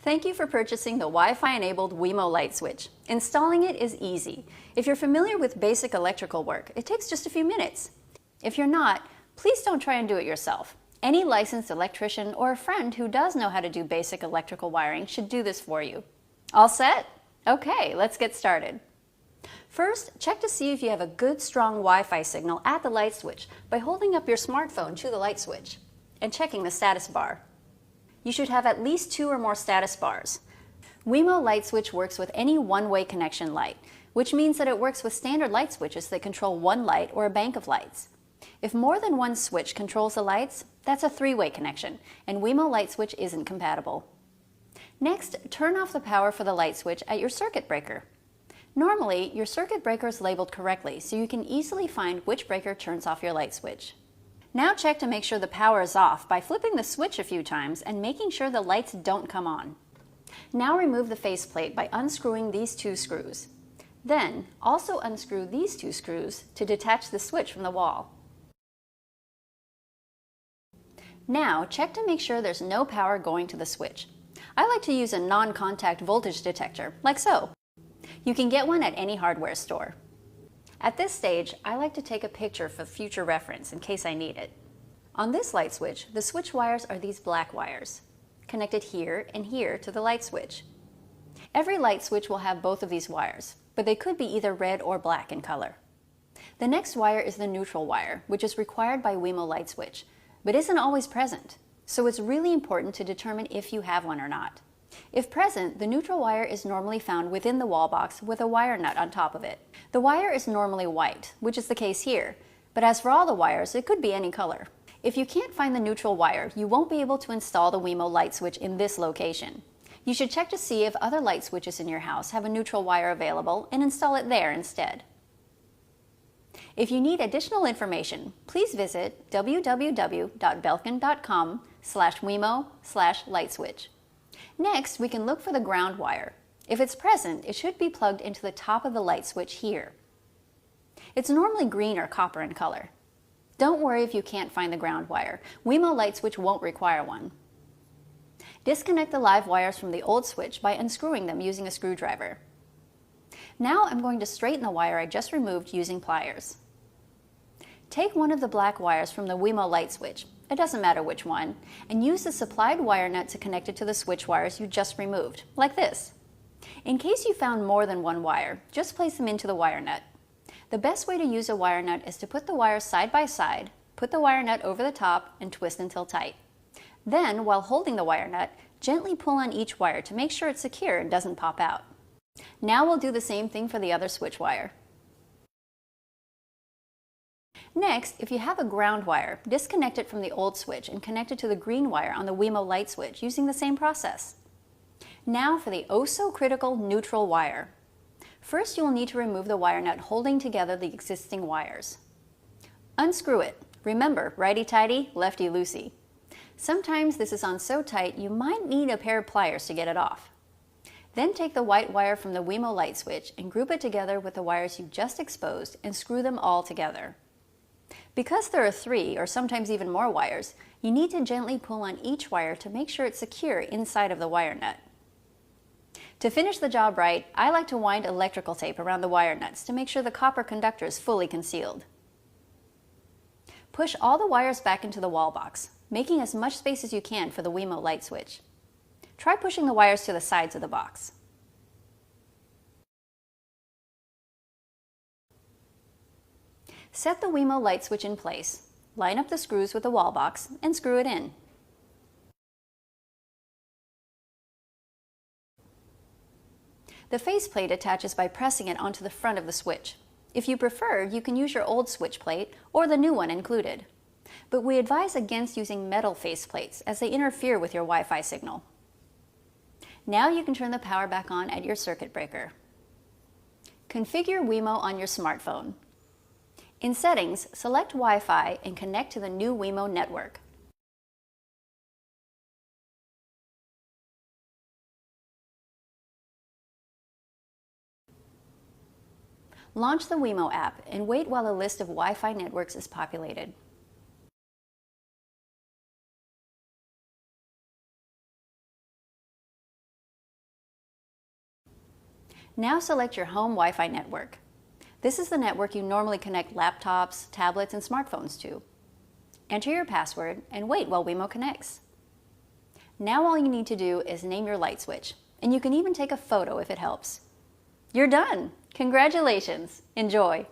Thank you for purchasing the Wi-Fi enabled Wemo light switch. Installing it is easy. If you're familiar with basic electrical work, it takes just a few minutes. If you're not, please don't try and do it yourself. Any licensed electrician or a friend who does know how to do basic electrical wiring should do this for you. All set? Okay, let's get started. First, check to see if you have a good strong Wi-Fi signal at the light switch by holding up your smartphone to the light switch and checking the status bar. You should have at least 2 or more status bars. Wemo light switch works with any one-way connection light, which means that it works with standard light switches that control one light or a bank of lights. If more than one switch controls the lights, that's a 3-way connection, and Wemo light switch isn't compatible. Next, turn off the power for the light switch at your circuit breaker. Normally, your circuit breaker is labeled correctly, so you can easily find which breaker turns off your light switch. Now check to make sure the power is off by flipping the switch a few times and making sure the lights don't come on. Now remove the faceplate by unscrewing these 2 screws. Then, also unscrew these 2 screws to detach the switch from the wall. Now check to make sure there's no power going to the switch. I like to use a non-contact voltage detector, like so. You can get one at any hardware store. At this stage, I like to take a picture for future reference in case I need it. On this light switch, the switch wires are these black wires, connected here and here to the light switch. Every light switch will have both of these wires, but they could be either red or black in color. The next wire is the neutral wire, which is required by Wemo light switch, but isn't always present, so it's really important to determine if you have one or not. If present, the neutral wire is normally found within the wall box with a wire nut on top of it. The wire is normally white, which is the case here, but as for all the wires, it could be any color. If you can't find the neutral wire, you won't be able to install the Wemo light switch in this location. You should check to see if other light switches in your house have a neutral wire available and install it there instead. If you need additional information, please visit www.belkin.com/wemo/lightswitch. Next, we can look for the ground wire. If it's present, it should be plugged into the top of the light switch here. It's normally green or copper in color. Don't worry if you can't find the ground wire. Wemo light switch won't require one. Disconnect the live wires from the old switch by unscrewing them using a screwdriver. Now I'm going to straighten the wire I just removed using pliers. Take one of the black wires from the Wemo light switch, it doesn't matter which one, and use the supplied wire nut to connect it to the switch wires you just removed, like this. In case you found more than one wire, just place them into the wire nut. The best way to use a wire nut is to put the wires side by side, put the wire nut over the top, and twist until tight. Then, while holding the wire nut, gently pull on each wire to make sure it's secure and doesn't pop out. Now we'll do the same thing for the other switch wire. Next, if you have a ground wire, disconnect it from the old switch and connect it to the green wire on the Wemo light switch using the same process. Now for the oh-so-critical neutral wire. First, you will need to remove the wire nut holding together the existing wires. Unscrew it. Remember, righty-tighty, lefty-loosey. Sometimes this is on so tight you might need a pair of pliers to get it off. Then take the white wire from the Wemo light switch and group it together with the wires you just exposed and screw them all together. Because there are 3 or sometimes even more wires, you need to gently pull on each wire to make sure it's secure inside of the wire nut. To finish the job right, I like to wind electrical tape around the wire nuts to make sure the copper conductor is fully concealed. Push all the wires back into the wall box, making as much space as you can for the Wemo light switch. Try pushing the wires to the sides of the box. Set the Wemo light switch in place, line up the screws with the wall box, and screw it in. The faceplate attaches by pressing it onto the front of the switch. If you prefer, you can use your old switch plate or the new one included. But we advise against using metal faceplates as they interfere with your Wi-Fi signal. Now you can turn the power back on at your circuit breaker. Configure Wemo on your smartphone. In Settings, select Wi-Fi and connect to the new Wemo network. Launch the Wemo app and wait while a list of Wi-Fi networks is populated. Now select your home Wi-Fi network. This is the network you normally connect laptops, tablets, and smartphones to. Enter your password and wait while Wemo connects. Now all you need to do is name your light switch, and you can even take a photo if it helps. You're done! Congratulations! Enjoy!